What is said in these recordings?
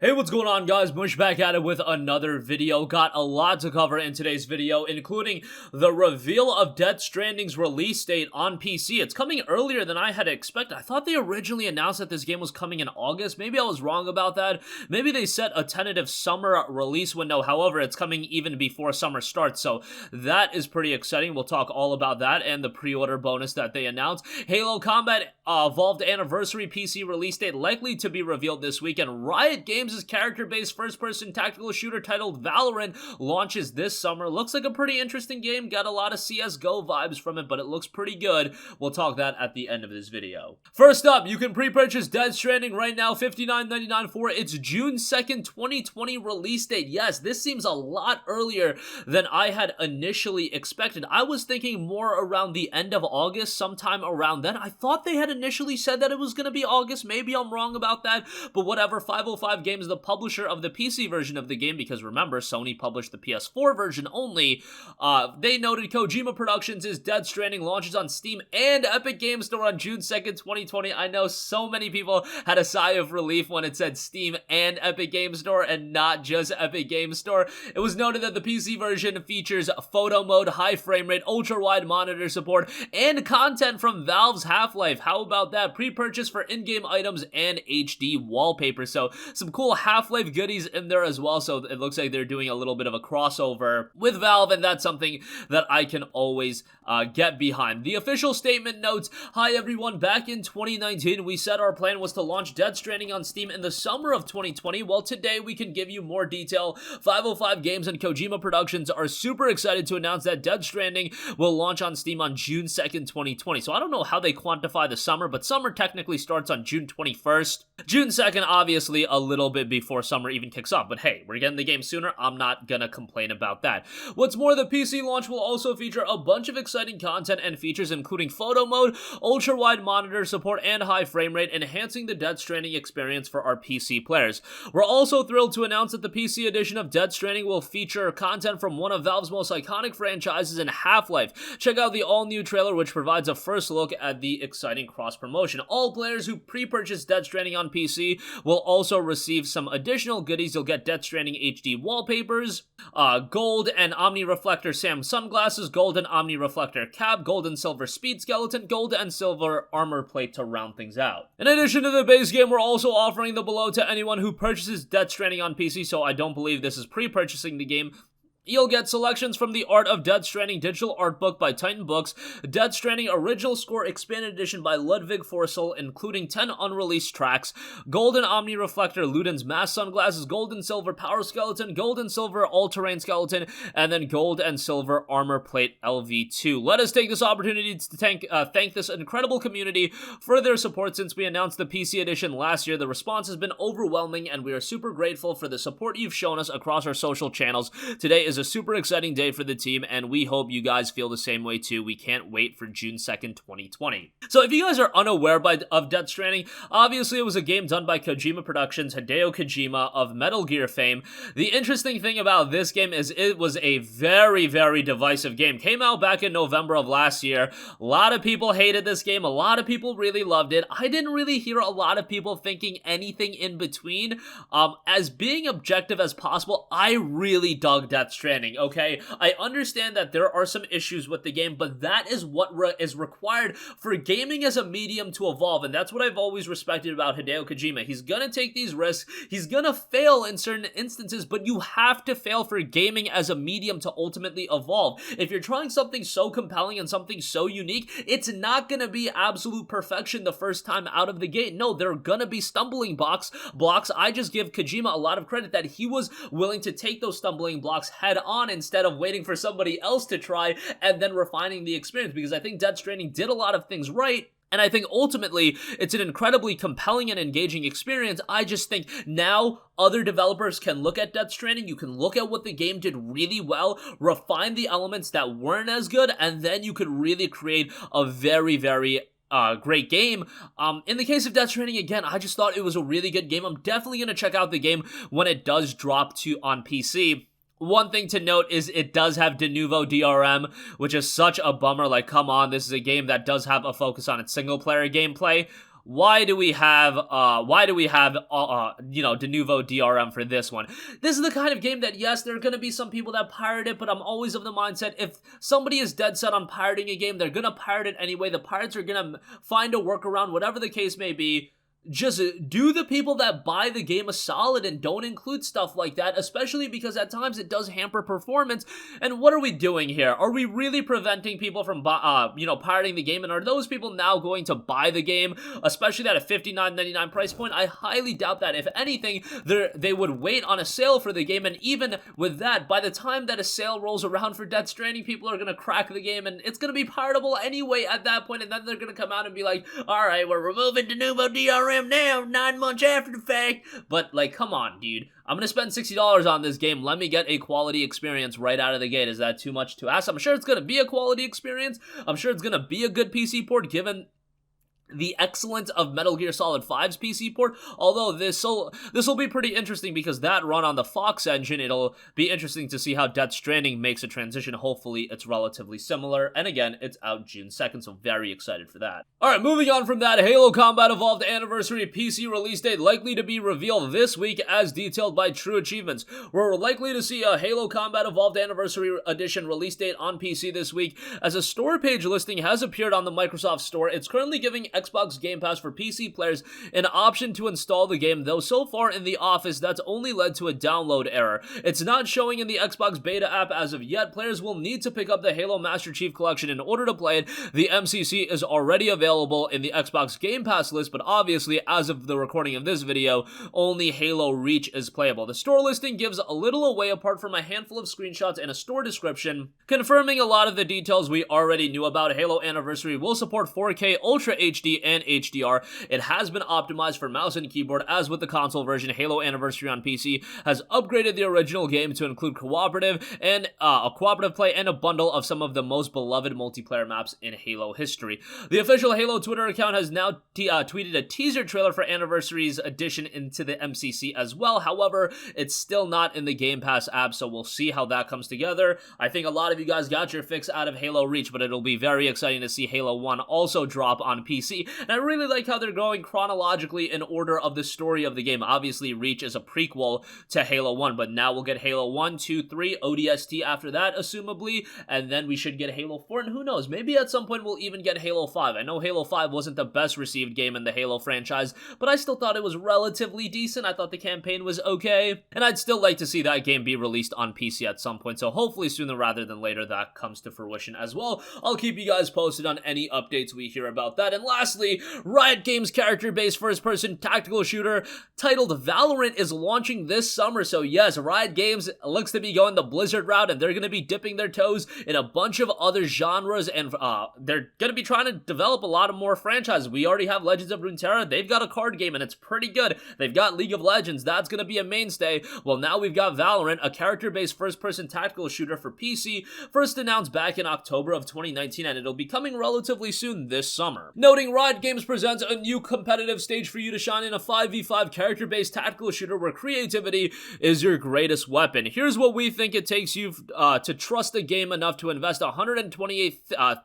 Hey, what's going on, guys? Mush back at it with another video. Got a lot to cover in today's video, including the reveal of Death Stranding's release date on PC. It's coming earlier than I had expected. I thought they originally announced that this game was coming in August. Maybe I was wrong about that. Maybe they set a tentative summer release window. However, it's coming even before summer starts, so that is pretty exciting. We'll talk all about that and the pre-order bonus that they announced. Halo Combat Evolved Anniversary PC release date likely to be revealed this week, and Riot Games' character-based first-person tactical shooter titled Valorant launches this summer. Looks like a pretty interesting game. Got a lot of CSGO vibes from it, but it looks pretty good. We'll talk that at the end of this video. First up, you can pre-purchase Death Stranding right now, $59.99 for its June 2nd, 2020 release date. Yes, this seems a lot earlier than I had initially expected. I was thinking more around the end of August, sometime around then. I thought they had initially said that it was going to be August. Maybe I'm wrong about that, but whatever. 505 Games, the publisher of the PC version of the game, because remember, Sony published the PS4 version only, they noted Kojima Productions' Death Stranding launches on Steam and Epic Games Store on June 2nd, 2020. I know so many people had a sigh of relief when it said Steam and Epic Games Store and not just Epic Games Store. It was noted that the PC version features photo mode, high frame rate, ultra-wide monitor support, and content from Valve's Half-Life. How about that? Pre-purchase for in-game items and HD wallpaper. So some cool Half-Life goodies in there as well, so it looks like they're doing a little bit of a crossover with Valve, and that's something that I can always get behind. The official statement notes, "Hi everyone, back in 2019, we said our plan was to launch Death Stranding on Steam in the summer of 2020. Well, today we can give you more detail. 505 Games and Kojima Productions are super excited to announce that Death Stranding will launch on Steam on June 2nd, 2020. So I don't know how they quantify the summer, but summer technically starts on June 21st. June 2nd, obviously, a little bit before summer even kicks off, but hey, we're getting the game sooner. I'm not gonna complain about that. What's more, the PC launch will also feature a bunch of exciting content and features, including photo mode, ultra-wide monitor support, and high frame rate, enhancing the Death Stranding experience for our PC players. We're also thrilled to announce that the PC edition of Death Stranding will feature content from one of Valve's most iconic franchises in Half-Life. Check out the all-new trailer, which provides a first look at the exciting cross-promotion. All players who pre-purchase Death Stranding on PC will also receive some additional goodies. You'll get Death Stranding HD wallpapers, gold and Omni Reflector Sam sunglasses, gold and Omni Reflector cap, gold and silver speed skeleton, gold and silver armor plate to round things out. In addition to the base game, we're also offering the below to anyone who purchases Death Stranding on PC, so I don't believe this is pre-purchasing the game. You'll get selections from the Art of Death Stranding digital art book by Titan Books, Death Stranding original score expanded edition by Ludwig Forsell, including 10 unreleased tracks, gold and Omni Reflector Luden's mask sunglasses, gold and silver power skeleton, gold and silver all-terrain skeleton, and then gold and silver armor plate LV2. Let us take this opportunity to thank this incredible community for their support since we announced the PC edition last year. The response has been overwhelming, and we are super grateful for the support you've shown us across our social channels. Today is a super exciting day for the team, and we hope you guys feel the same way too. We can't wait for June 2nd, 2020. So if you guys are unaware of Death Stranding, obviously it was a game done by Kojima Productions, Hideo Kojima of Metal Gear fame. The interesting thing about this game is it was a very, very divisive game. Came out back in November of last year. A lot of people hated this game. A lot of people really loved it. I didn't really hear a lot of people thinking anything in between. As being objective as possible, I really dug Death Stranding, okay? I understand that there are some issues with the game, but that is what is required for gaming as a medium to evolve, and that's what I've always respected about Hideo Kojima. He's gonna take these risks, he's gonna fail in certain instances, but you have to fail for gaming as a medium to ultimately evolve. If you're trying something so compelling and something so unique, it's not gonna be absolute perfection the first time out of the gate. No, there are gonna be stumbling blocks. I just give Kojima a lot of credit that he was willing to take those stumbling blocks head on instead of waiting for somebody else to try and then refining the experience, because I think Death Stranding did a lot of things right. And I think ultimately, it's an incredibly compelling and engaging experience. I just think now other developers can look at Death Stranding, you can look at what the game did really well, refine the elements that weren't as good, and then you could really create a very, very great game. In the case of Death Stranding, again, I just thought it was a really good game. I'm definitely going to check out the game when it does drop on PC. One thing to note is it does have de novo DRM, which is such a bummer. Like, come on, this is a game that does have a focus on its single-player gameplay. why do we have you know, de novo DRM for this one? This is the kind of game that, yes, there are going to be some people that pirate it, but I'm always of the mindset, if somebody is dead set on pirating a game, they're going to pirate it anyway. The pirates are going to find a workaround, whatever the case may be. Just do the people that buy the game a solid and don't include stuff like that, especially because at times it does hamper performance. And what are we doing here? Are we really preventing people from, you know, pirating the game? And are those people now going to buy the game, especially at a $59.99 price point? I highly doubt that. If anything, they would wait on a sale for the game, and even with that, by the time that a sale rolls around for Death Stranding, people are going to crack the game, and it's going to be piratable anyway at that point, and then they're going to come out and be like, alright, we're removing de novo DRM now, 9 months after the fact. But, like, come on, dude. I'm gonna spend $60 on this game. Let me get a quality experience right out of the gate. Is that too much to ask? I'm sure it's gonna be a quality experience. I'm sure it's gonna be a good PC port, given the excellence of Metal Gear Solid 5's PC port, although this will be pretty interesting because that run on the Fox engine, it'll be interesting to see how Death Stranding makes a transition. Hopefully, it's relatively similar, and again, it's out June 2nd, so very excited for that. Alright, moving on from that, Halo Combat Evolved Anniversary PC release date likely to be revealed this week as detailed by True Achievements. We're likely to see a Halo Combat Evolved Anniversary Edition release date on PC this week, as a store page listing has appeared on the Microsoft Store. It's currently giving Xbox Game Pass for PC players an option to install the game, though so far in the office that's only led to a download error. It's not showing in the Xbox beta app as of yet. Players will need to pick up the Halo Master Chief Collection in order to play it. The MCC is already available in the Xbox Game Pass list, but obviously, as of the recording of this video, only Halo Reach is playable. The store listing gives a little away apart from a handful of screenshots and a store description, confirming a lot of the details we already knew about. Halo Anniversary will support 4K Ultra HD and HDR. It has been optimized for mouse and keyboard. As with the console version, Halo Anniversary on PC has upgraded the original game to include cooperative and a cooperative play and a bundle of some of the most beloved multiplayer maps in Halo history. The official Halo Twitter account has now tweeted a teaser trailer for Anniversary's addition into the MCC as well. However, it's still not in the Game Pass app, so we'll see how that comes together. I think a lot of you guys got your fix out of Halo Reach, but it'll be very exciting to see Halo 1 also drop on PC. And I really like how they're going chronologically in order of the story of the game. Obviously, Reach is a prequel to Halo 1, but now we'll get Halo 1, 2, 3, ODST after that, assumably, and then we should get Halo 4, and who knows, maybe at some point we'll even get Halo 5. I know Halo 5 wasn't the best received game in the Halo franchise, but I still thought it was relatively decent. I thought the campaign was okay, and I'd still like to see that game be released on PC at some point, so hopefully sooner rather than later that comes to fruition as well. I'll keep you guys posted on any updates we hear about that. And lastly, Riot Games character-based first-person tactical shooter titled Valorant is launching this summer. So yes, Riot Games looks to be going the Blizzard route, and they're going to be dipping their toes in a bunch of other genres, and they're going to be trying to develop a lot of more franchises. We already have Legends of Runeterra. They've got a card game, and it's pretty good. They've got League of Legends. That's going to be a mainstay. Well, now we've got Valorant, a character-based first-person tactical shooter for PC, first announced back in October of 2019, and it'll be coming relatively soon this summer. Noting Riot Games presents a new competitive stage for you to shine in, a 5v5 character-based tactical shooter where creativity is your greatest weapon. Here's what we think it takes you to trust the game enough to invest 128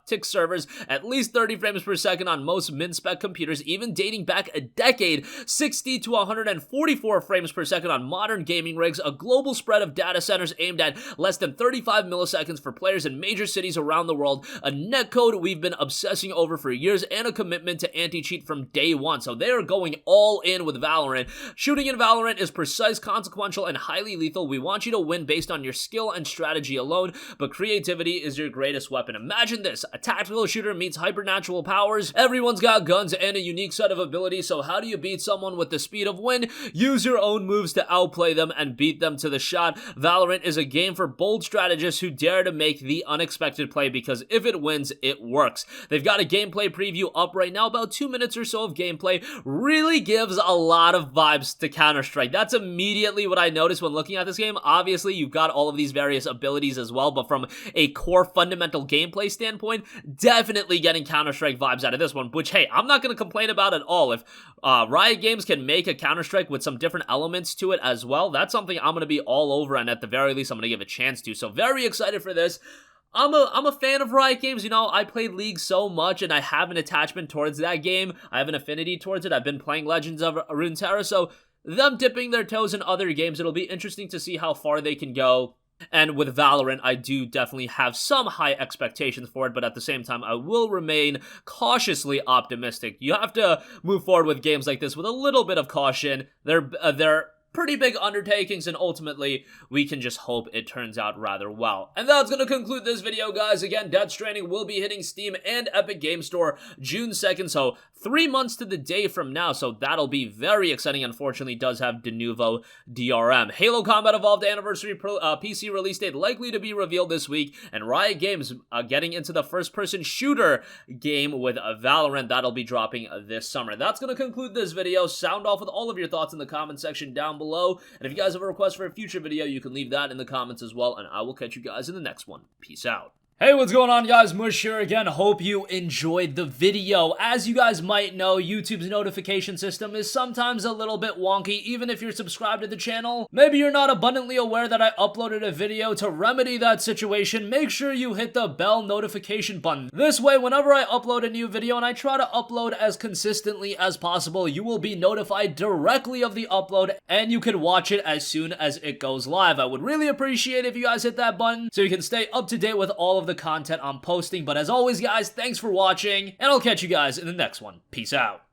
tick servers, at least 30 frames per second on most min-spec computers, even dating back a decade, 60 to 144 frames per second on modern gaming rigs, a global spread of data centers aimed at less than 35 milliseconds for players in major cities around the world, a netcode we've been obsessing over for years, and a commitment to anti-cheat from day one. So they are going all in with Valorant. Shooting in Valorant is precise, consequential, and highly lethal. We want you to win based on your skill and strategy alone, but creativity is your greatest weapon. Imagine this, a tactical shooter meets hypernatural powers. Everyone's got guns and a unique set of abilities, so how do you beat someone with the speed of wind? Use your own moves to outplay them and beat them to the shot. Valorant is a game for bold strategists who dare to make the unexpected play, because if it wins, it works. They've got a gameplay preview up right now, about 2 minutes or so of gameplay. Really gives a lot of vibes to Counter-Strike. That's immediately what I noticed when looking at this game. Obviously, you've got all of these various abilities as well, but from a core fundamental gameplay standpoint, definitely getting Counter-Strike vibes out of this one, which, hey, I'm not going to complain about at all. If Riot Games can make a Counter-Strike with some different elements to it as well, that's something I'm going to be all over, and at the very least, I'm going to give a chance to. So very excited for this. I'm a fan of Riot Games. You know, I played League so much, and I have an attachment towards that game. I have an affinity towards it. I've been playing Legends of Runeterra, so them dipping their toes in other games, it'll be interesting to see how far they can go. And with Valorant, I do definitely have some high expectations for it, but at the same time, I will remain cautiously optimistic. You have to move forward with games like this with a little bit of caution. They're pretty big undertakings, and ultimately, we can just hope it turns out rather well. And that's going to conclude this video, guys. Again, Death Stranding will be hitting Steam and Epic Game Store June 2nd, so 3 months to the day from now, so that'll be very exciting. Unfortunately, it does have de novo DRM. Halo Combat Evolved Anniversary PC release date likely to be revealed this week, and Riot Games getting into the first-person shooter game with Valorant. That'll be dropping this summer. That's going to conclude this video. Sound off with all of your thoughts in the comment section down below, and if you guys have a request for a future video, you can leave that in the comments as well, and I will catch you guys in the next one. Peace out. Hey, what's going on, guys? Mush here again. Hope you enjoyed the video. As you guys might know, YouTube's notification system is sometimes a little bit wonky, even if you're subscribed to the channel. Maybe you're not abundantly aware that I uploaded a video. To remedy that situation, make sure you hit the bell notification button. This way, whenever I upload a new video, and I try to upload as consistently as possible, you will be notified directly of the upload, and you can watch it as soon as it goes live. I would really appreciate if you guys hit that button so you can stay up to date with all of the content I'm posting. But as always, guys, thanks for watching, and I'll catch you guys in the next one. Peace out.